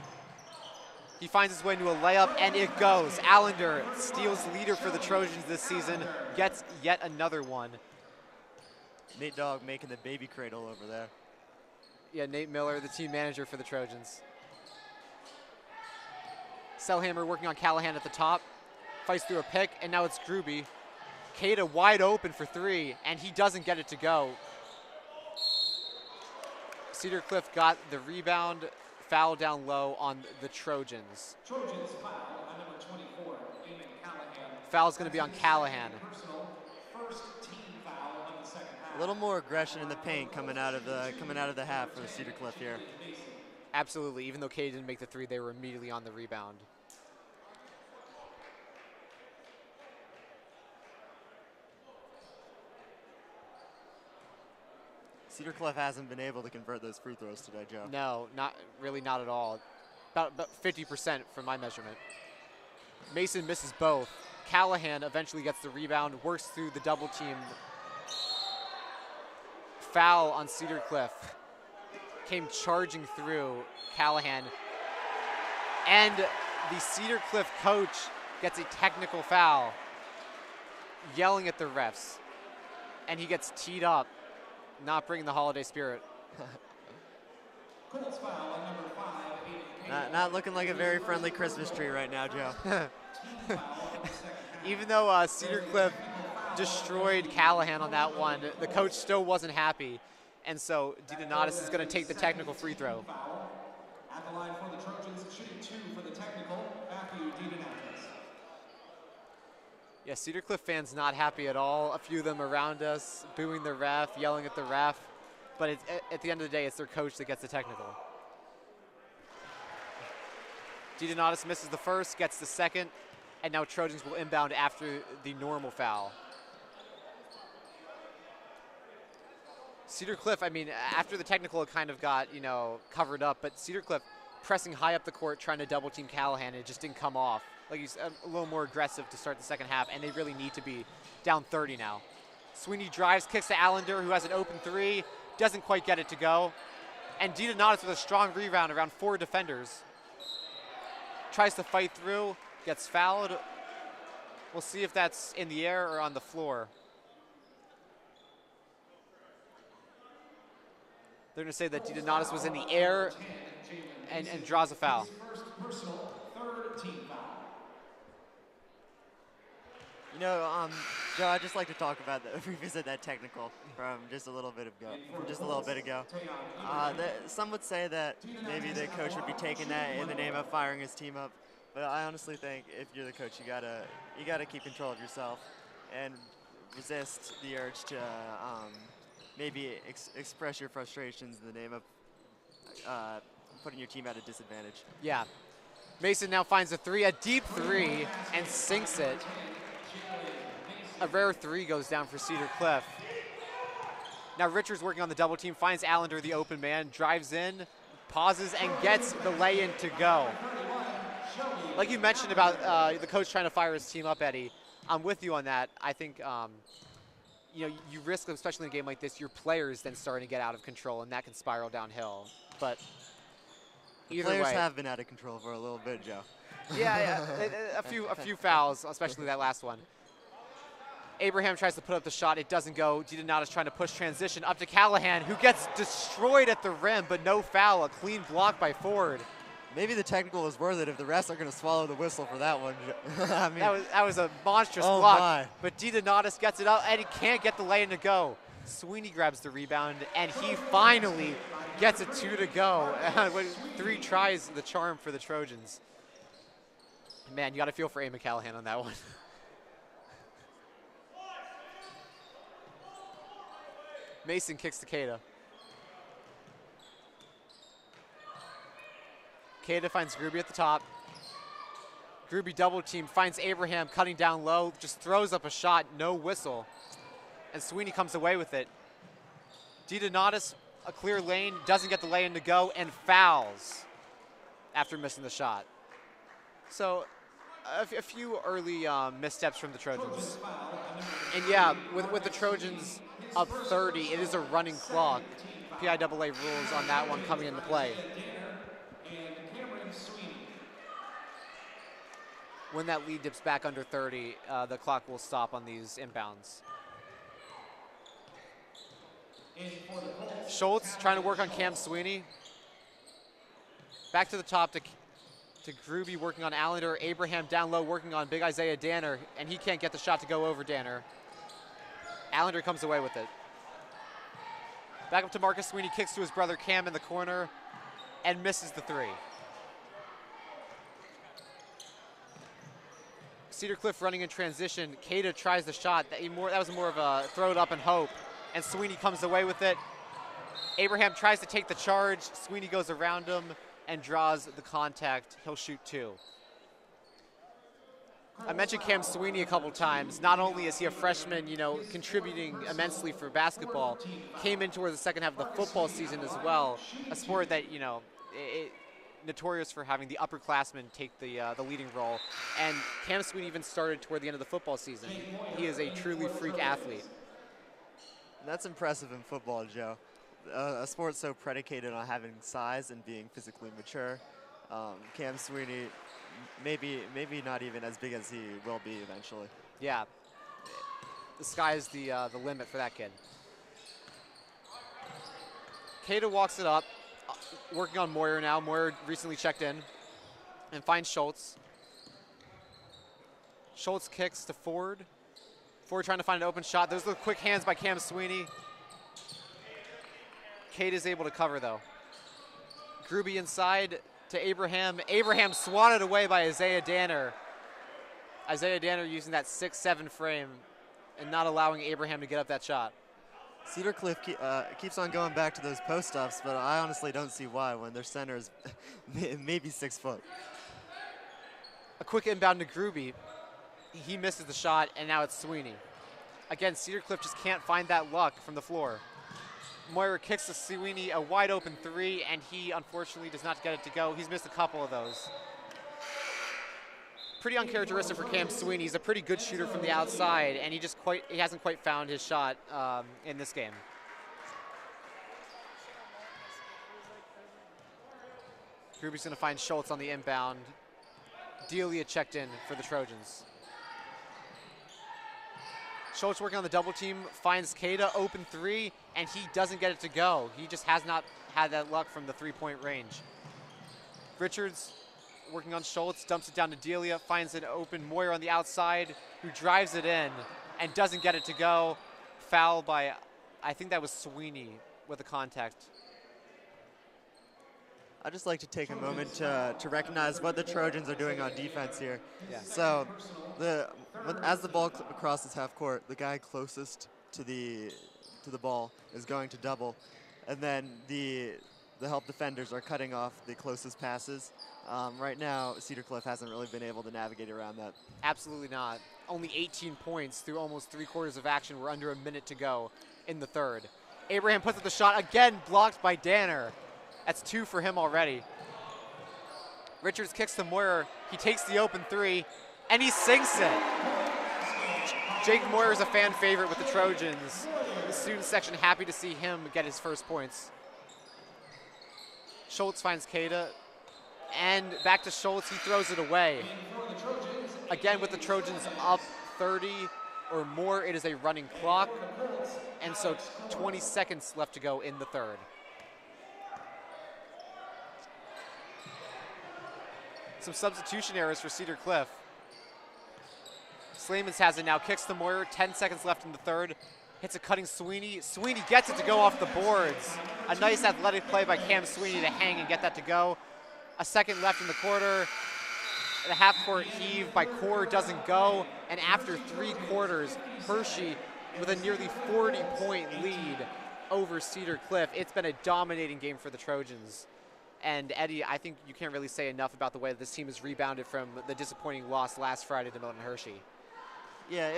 He finds his way into a layup, and it goes. Allender, steals leader for the Trojans this season, gets yet another one. Nate Dogg making the baby cradle over there. Yeah, Nate Miller, the team manager for the Trojans. Selhammer working on Callahan at the top. Fights through a pick, and now it's Gruby. Cada wide open for three, and he doesn't get it to go. Cedar Cliff got the rebound, foul down low on the Trojans. Trojans foul on number 24, Eamon Callahan. Foul's going to be on Callahan. Personal first team foul of the second half. A little more aggression in the paint coming out of the half for Cedar Cliff here. Absolutely. Even though Cada didn't make the three, they were immediately on the rebound. Cedar Cliff hasn't been able to convert those free throws today, Joe. No, not at all. About 50% from my measurement. Mason misses both. Callahan eventually gets the rebound, works through the double team. Foul on Cedar Cliff. Came charging through Callahan. And the Cedar Cliff coach gets a technical foul, yelling at the refs. And he gets teed up, not bringing the holiday spirit. Colts foul on number 5, Not looking like a very friendly Christmas tree right now, Joe. Even though Cedar Cliff destroyed Callahan on that one, the coach still wasn't happy. And so DiDonatis is going to take the technical free throw. At the line for the Trojans, shooting 2 for the technical, Matthew DiDonatis. Yeah, Cedar Cliff fans not happy at all. A few of them around us booing the ref, yelling at the ref. But at the end of the day, it's their coach that gets the technical. DiDonatis misses the first, gets the second, and now Trojans will inbound after the normal foul. Cedar Cliff, I mean, after the technical, it kind of got, covered up, but Cedar Cliff pressing high up the court, trying to double team Callahan, it just didn't come off. Like he's a little more aggressive to start the second half, and they really need to be down 30 now. Sweeney drives, kicks to Allender, who has an open three, doesn't quite get it to go. And DiDonatis with a strong rebound around 4 defenders. Tries to fight through, gets fouled. We'll see if that's in the air or on the floor. They're going to say that DiDonatis was in the air and draws a foul. Joe, I'd just like to talk about revisit that technical from just a little bit ago. Some would say that maybe the coach would be taking that in the name of firing his team up, but I honestly think if you're the coach, you gotta keep control of yourself and resist the urge to maybe express your frustrations in the name of putting your team at a disadvantage. Yeah. Mason now finds a three, a deep three, and sinks it. A rare three goes down for Cedar Cliff. Now Richards working on the double team, finds Allender, the open man, drives in, pauses, and gets the lay-in to go. Like you mentioned about the coach trying to fire his team up, Eddie, I'm with you on that. I think you risk, especially in a game like this, your players then starting to get out of control, and that can spiral downhill. But either players way, have been out of control for a little bit, Joe. Yeah, a few fouls, especially that last one. Abraham tries to put up the shot. It doesn't go. DiDonatis trying to push transition up to Callahan, who gets destroyed at the rim, but no foul. A clean block by Ford. Maybe the technical was worth it if the refs are going to swallow the whistle for that one. I mean, that was a monstrous block. My. But DiDonatis gets it up, and he can't get the lay-in to go. Sweeney grabs the rebound, and he finally gets a 2 to go. 3 tries, the charm for the Trojans. Man, you got to feel for Amy Callahan on that one. Mason kicks to Keita. Keita finds Gruby at the top. Gruby double team, finds Abraham cutting down low, just throws up a shot, no whistle. And Sweeney comes away with it. DiDonatis, a clear lane, doesn't get the lay-in to go, and fouls after missing the shot. So a few early missteps from the Trojans. And yeah, with the Trojans up 30, it is a running clock. PIAA rules on that one coming into play. When that lead dips back under 30, the clock will stop on these inbounds. Schultz trying to work on Cam Sweeney. Back to the top to Gruby working on Allender. Abraham down low working on big Isaiah Danner, and he can't get the shot to go over Danner. Allender comes away with it. Back up to Marcus Sweeney, kicks to his brother Cam in the corner, and misses the 3. Cedar Cliff running in transition. Keita tries the shot. That was more of a throw it up and hope, and Sweeney comes away with it. Abraham tries to take the charge. Sweeney goes around him and draws the contact. He'll shoot 2. I mentioned Cam Sweeney a couple times. Not only is he a freshman, contributing immensely for basketball, came in towards the second half of the football season as well. A sport that, notorious for having the upperclassmen take the leading role. And Cam Sweeney even started toward the end of the football season. He is a truly freak athlete. That's impressive in football, Joe. A sport so predicated on having size and being physically mature. Cam Sweeney, maybe not even as big as he will be eventually. Yeah, the sky is the limit for that kid. Keita walks it up, working on Moyer now. Moyer recently checked in and finds Schultz. Schultz kicks to Ford. Ford trying to find an open shot. Those are the quick hands by Cam Sweeney. Keita is able to cover though. Gruby inside to Abraham. Abraham swatted away by Isaiah Danner. Isaiah Danner using that 6-7 frame and not allowing Abraham to get up that shot. Cedar Cliff keeps on going back to those post-ups, but I honestly don't see why when their center is maybe 6 foot. A quick inbound to Gruby. He misses the shot, and now it's Sweeney. Again, Cedar Cliff just can't find that luck from the floor. Moyer kicks to Sweeney, a wide open 3, and he unfortunately does not get it to go. He's missed a couple of those. Pretty uncharacteristic for Cam Sweeney. He's a pretty good shooter from the outside, and he hasn't quite found his shot in this game. Gruby's going to find Schultz on the inbound. Delia checked in for the Trojans. Schultz working on the double team, finds Keita, open 3, and he doesn't get it to go. He just has not had that luck from the 3-point range. Richards working on Schultz, dumps it down to Delia, finds an open Moyer on the outside, who drives it in and doesn't get it to go. Foul by, I think that was Sweeney with a contact. I'd just like to take a moment to recognize what the Trojans are doing on defense here. Yeah. So, as the ball crosses half court, the guy closest to the ball is going to double, and then the help defenders are cutting off the closest passes. Right now, Cedar Cliff hasn't really been able to navigate around that. Absolutely not. Only 18 points through almost 3/4 of action. We're under a minute to go in the third. Abraham puts up the shot, again blocked by Danner. That's 2 for him already. Richards kicks to Moyer. He takes the open 3, and he sinks it. Jake Moyer is a fan favorite with the Trojans. The student section happy to see him get his first points. Schultz finds Keita, and back to Schultz. He throws it away. Again, with the Trojans up 30 or more, it is a running clock, and so 20 seconds left to go in the third. Some substitution errors for Cedar Cliff. Slamans has it now, kicks to Moyer, 10 seconds left in the third. Hits a cutting Sweeney. Sweeney gets it to go off the boards. A nice athletic play by Cam Sweeney to hang and get that to go. A second left in the quarter. The half-court heave by Core doesn't go. And after 3 quarters, Hershey with a nearly 40-point lead over Cedar Cliff. It's been a dominating game for the Trojans. And Eddie, I think you can't really say enough about the way that this team has rebounded from the disappointing loss last Friday to Milton Hershey. Yeah,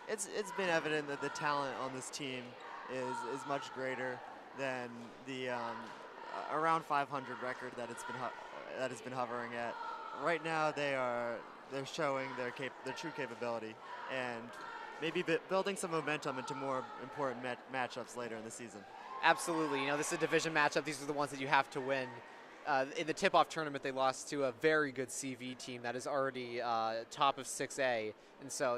it's been evident that the talent on this team is much greater than the around 500 record that it's been hovering at. Right now, they're showing their true capability and maybe building some momentum into more important matchups later in the season. Absolutely. You know, this is a division matchup. These are the ones that you have to win. In the tip-off tournament, they lost to a very good CV team that is already top of 6A, and so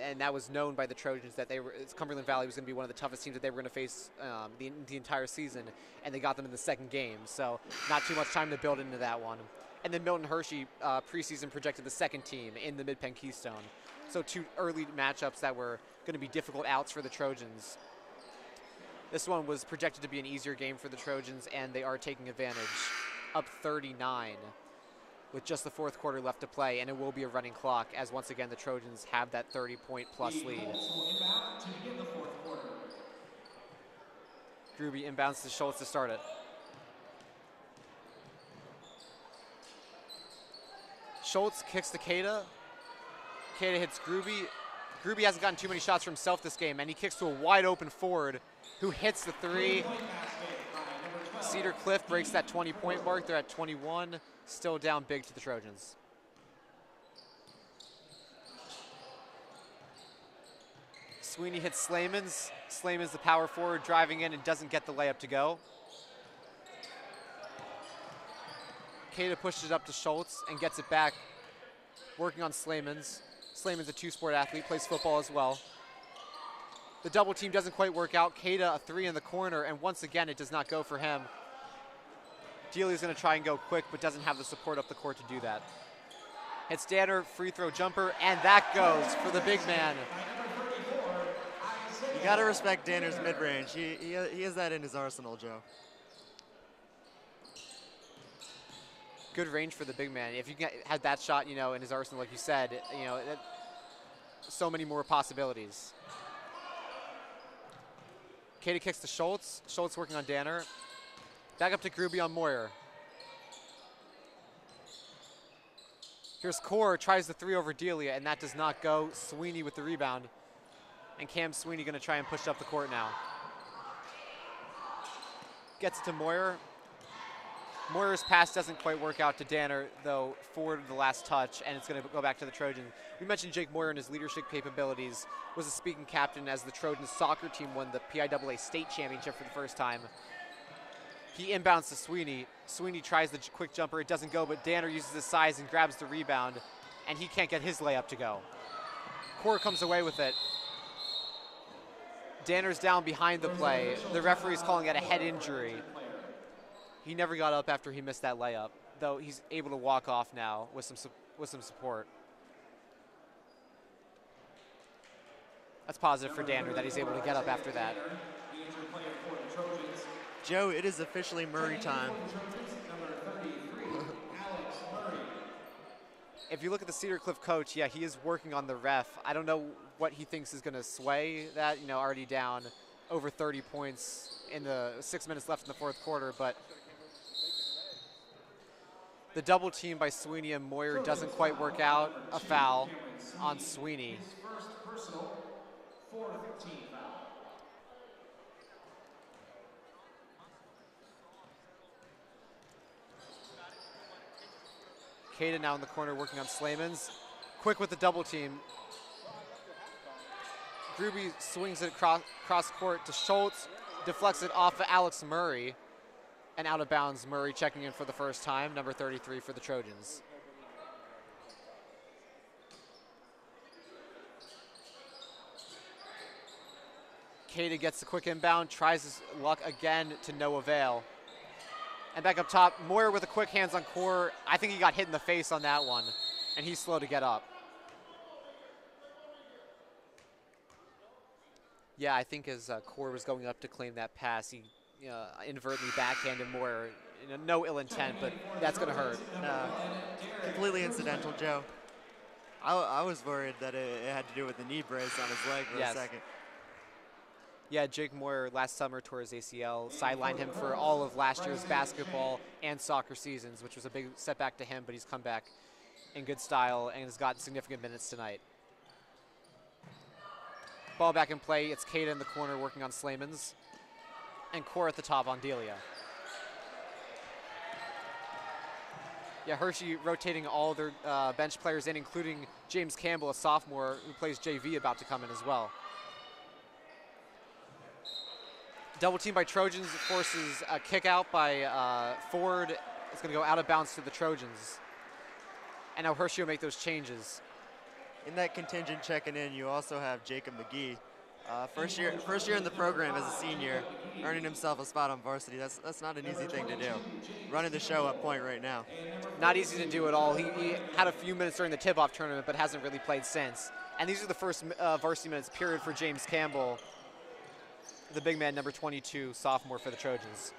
and that was known by the Trojans that Cumberland Valley was going to be one of the toughest teams that they were going to face the entire season, and they got them in the second game. So not too much time to build into that one. And then Milton Hershey preseason projected the second team in the MidPenn Keystone. So 2 early matchups that were going to be difficult outs for the Trojans. This one was projected to be an easier game for the Trojans, and they are taking advantage. Up 39 with just the 4th quarter left to play, and it will be a running clock as once again the Trojans have that 30-point plus lead. Gruby inbounds to Schultz to start it. Schultz kicks to Keita. Keita hits Gruby. Gruby hasn't gotten too many shots for himself this game, and he kicks to a wide open forward who hits the 3. Cedar Cliff breaks that 20-point mark. They're at 21, still down big to the Trojans. Sweeney hits Slamans. Slamans, the power forward, driving in and doesn't get the layup to go. Keita pushes it up to Schultz and gets it back, working on Slamans. Slamans, a 2-sport athlete, plays football as well. The double team doesn't quite work out. Keita, a 3 in the corner, and once again, it does not go for him. Delia's going to try and go quick, but doesn't have the support up the court to do that. Hits Danner, free throw jumper, and that goes for the big man. You got to respect Danner's mid-range. He has that in his arsenal, Joe. Good range for the big man. If you had that shot, in his arsenal, like you said, so many more possibilities. Katie kicks to Schultz. Schultz working on Danner. Back up to Gruby on Moyer. Here's Core, tries the 3 over Delia, and that does not go. Sweeney with the rebound. And Cam Sweeney going to try and push up the court now. Gets it to Moyer. Moyer's pass doesn't quite work out to Danner, though, forward the last touch, and it's going to go back to the Trojans. We mentioned Jake Moyer and his leadership capabilities. Was a speaking captain as the Trojans soccer team won the PIAA state championship for the first time. He inbounds to Sweeney. Sweeney tries the quick jumper. It doesn't go, but Danner uses his size and grabs the rebound, and he can't get his layup to go. Core comes away with it. Danner's down behind the play. The referee's calling it a head injury. He never got up after he missed that layup, though he's able to walk off now with some support. That's positive for Danner that he's able to get up after that. Joe, it is officially Murray time. If you look at the Cedar Cliff coach, yeah, he is working on the ref. I don't know what he thinks is going to sway that, already down over 30 points in the 6 minutes left in the fourth quarter, but the double team by Sweeney and Moyer doesn't quite work out. A foul on Sweeney. Kada now in the corner working on Slamans. Quick with the double team. Gruby swings it cross court to Schultz, deflects it off of Alex Murray, and out of bounds. Murray checking in for the first time, number 33 for the Trojans. Kada gets the quick inbound, tries his luck again to no avail. And back up top, Moyer with a quick hands on Core. I think he got hit in the face on that one, and he's slow to get up. Yeah, I think as Core was going up to claim that pass, he inadvertently backhanded Moyer. No ill intent, but that's going to hurt. Completely incidental, Joe. I was worried that it had to do with the knee brace on his leg for a second. Yeah, Jake Moyer last summer tore his ACL, sidelined him for all of last year's basketball and soccer seasons, which was a big setback to him, but he's come back in good style and has gotten significant minutes tonight. Ball back in play. It's Kada in the corner working on Slamans, and Core at the top on Delia. Yeah, Hershey rotating all their bench players in, including James Campbell, a sophomore who plays JV, about to come in as well. Double team by Trojans forces a kick out by Ford. It's going to go out of bounds to the Trojans. And now Hershey will make those changes. In that contingent checking in, you also have Jacob McGee. First year in the program as a senior, earning himself a spot on varsity. That's not an easy thing to do. Running the show at point right now. Not easy to do at all. He had a few minutes during the tip-off tournament, but hasn't really played since. And these are the first varsity minutes period for James Campbell, the big man, number 22, sophomore for the Trojans.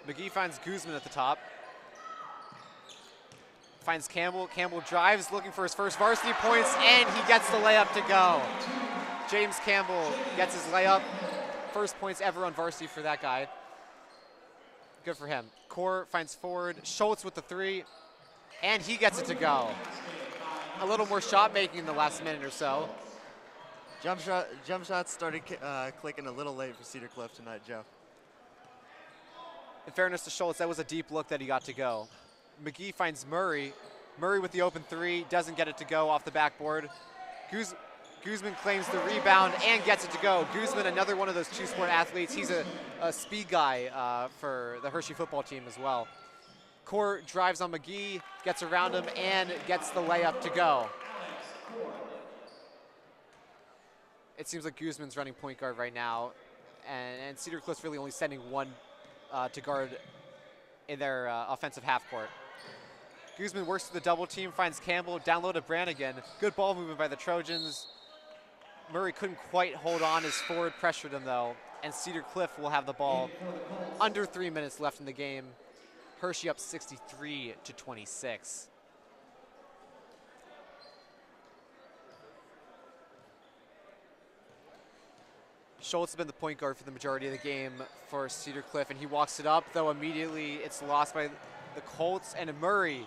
McGee finds Guzman at the top. Finds Campbell. Campbell drives, looking for his first varsity points, and he gets the layup to go. James Campbell gets his layup. First points ever on varsity for that guy. Good for him. Core finds Ford. Schultz with the 3, and he gets it to go. A little more shot making in the last minute or so. Jump shots started clicking a little late for Cedar Cliff tonight, Joe. In fairness to Schultz, that was a deep look that he got to go. McGee finds Murray. Murray with the open 3, doesn't get it to go off the backboard. Guzman claims the rebound and gets it to go. Guzman, another one of those two-sport athletes. He's a speed guy for the Hershey football team as well. Core drives on McGee, gets around him, and gets the layup to go. It seems like Guzman's running point guard right now, and Cedar Cliff's really only sending one to guard in their offensive half court. Guzman works with the double team, finds Campbell, down low to Brannigan. Good ball movement by the Trojans. Murray couldn't quite hold on as Ford pressured him though, and Cedar Cliff will have the ball. Under 3 minutes left in the game. Hershey up 63-26. Schultz has been the point guard for the majority of the game for Cedar Cliff, and he walks it up, though immediately it's lost by the Colts, and Murray,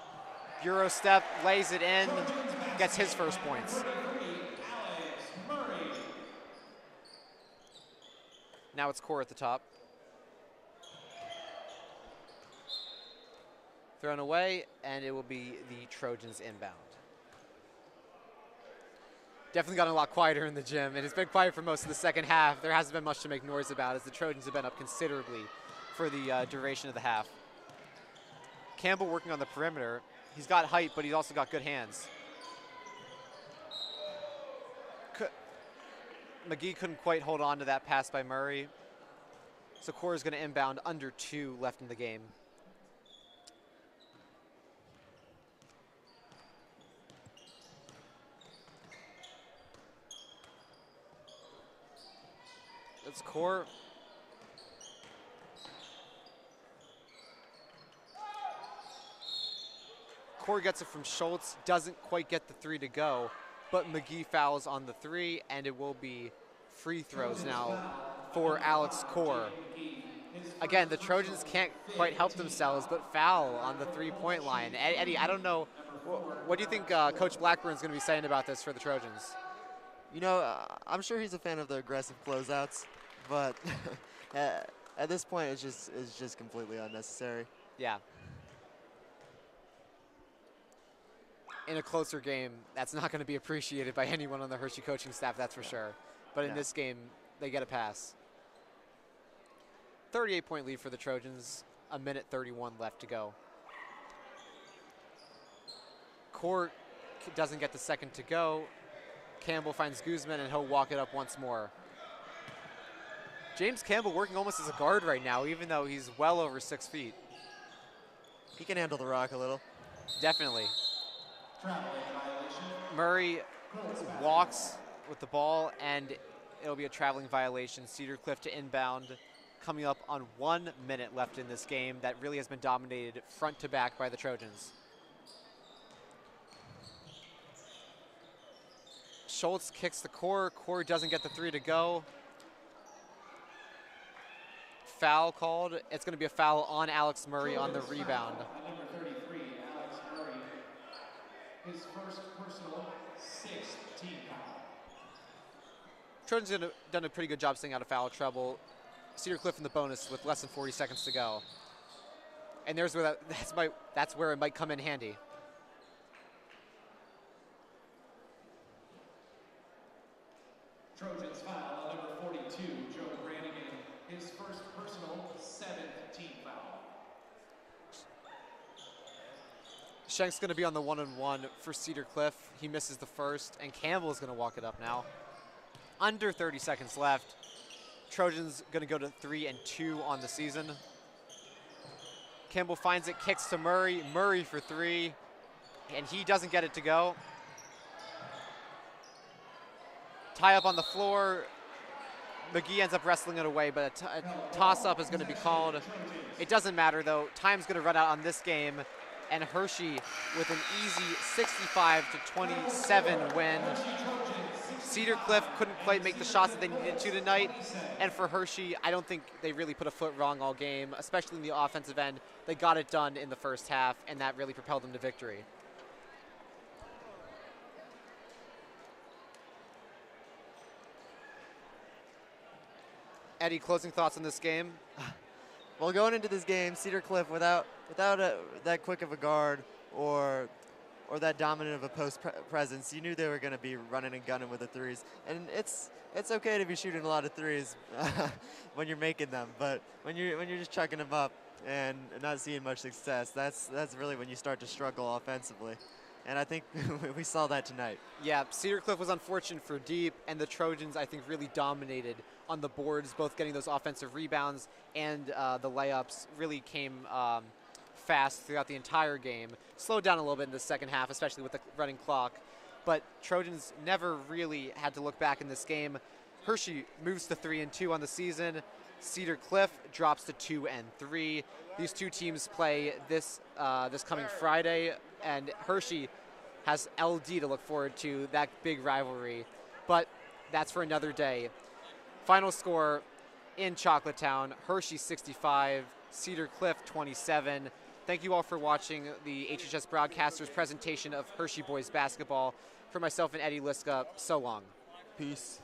Euro step, lays it in, gets his first points. Now it's Core at the top. Thrown away, and it will be the Trojans inbound. Definitely gotten a lot quieter in the gym, and it's been quiet for most of the second half. There hasn't been much to make noise about as the Trojans have been up considerably for the duration of the half. Campbell working on the perimeter. He's got height, but he's also got good hands. McGee couldn't quite hold on to that pass by Murray. So Core is going to inbound, under 2 left in the game. It's Core. Core gets it from Schultz, doesn't quite get the 3 to go, but McGee fouls on the 3, and it will be free throws now for Alex Core. Again, the Trojans can't quite help themselves, but foul on the 3-point line. Eddie, I don't know, what do you think Coach Blackburn's going to be saying about this for the Trojans? You know, I'm sure he's a fan of the aggressive closeouts, but at this point, it's just completely unnecessary. Yeah. In a closer game, that's not going to be appreciated by anyone on the Hershey coaching staff, that's for sure. But in this game, they get a pass. 38-point lead for the Trojans, 1:31 left to go. Core doesn't get the second to go. Campbell finds Guzman, and he'll walk it up once more. James Campbell working almost as a guard right now, even though he's well over 6 feet. He can handle the rock a little. Definitely. Murray walks with the ball, and it'll be a traveling violation. Cedar Cliff to inbound, coming up on 1 minute left in this game that really has been dominated front to back by the Trojans. Schultz kicks the Core. Core doesn't get the 3 to go. Foul called. It's going to be a foul on Alex Murray on the rebound. Number 33, Alex Murray. His first personal 6th team foul. Trojans have done a pretty good job staying out of foul trouble. Cedar Cliff in the bonus with less than 40 seconds to go. And there's where that's where it might come in handy. Trojans foul on number 42, Joe Brannigan. His first personal 7th team foul. Schenk's going to be on the 1-on-1 for Cedar Cliff. He misses the first, and Campbell is going to walk it up now. Under 30 seconds left. Trojans going to go to 3-2 on the season. Campbell finds it, kicks to Murray. Murray for 3, and he doesn't get it to go. Tie up on the floor. McGee ends up wrestling it away, but a toss-up is going to be called. It doesn't matter, though. Time's going to run out on this game, and Hershey with an easy 65-27 win. Cedar Cliff couldn't quite make the shots that they needed to tonight, and for Hershey, I don't think they really put a foot wrong all game, especially in the offensive end. They got it done in the first half, and that really propelled them to victory. Eddie, closing thoughts on this game? Well, going into this game, Cedar Cliff, without that quick of a guard or that dominant of a post presence, you knew they were going to be running and gunning with the threes. And it's okay to be shooting a lot of threes when you're making them, but when you're just chucking them up and not seeing much success, that's really when you start to struggle offensively. And I think we saw that tonight. Yeah, Cedar Cliff was unfortunate for deep, and the Trojans, I think, really dominated on the boards, both getting those offensive rebounds and the layups really came fast throughout the entire game. Slowed down a little bit in the second half, especially with the running clock. But Trojans never really had to look back in this game. Hershey moves to 3-2 on the season. Cedar Cliff drops to 2-3. These two teams play this coming Friday, and Hershey has LD to look forward to, that big rivalry. But that's for another day. Final score in Chocolatetown, Hershey 65, Cedar Cliff 27. Thank you all for watching the HHS Broadcasters presentation of Hershey Boys Basketball. For myself and Eddie Liska, so long. Peace.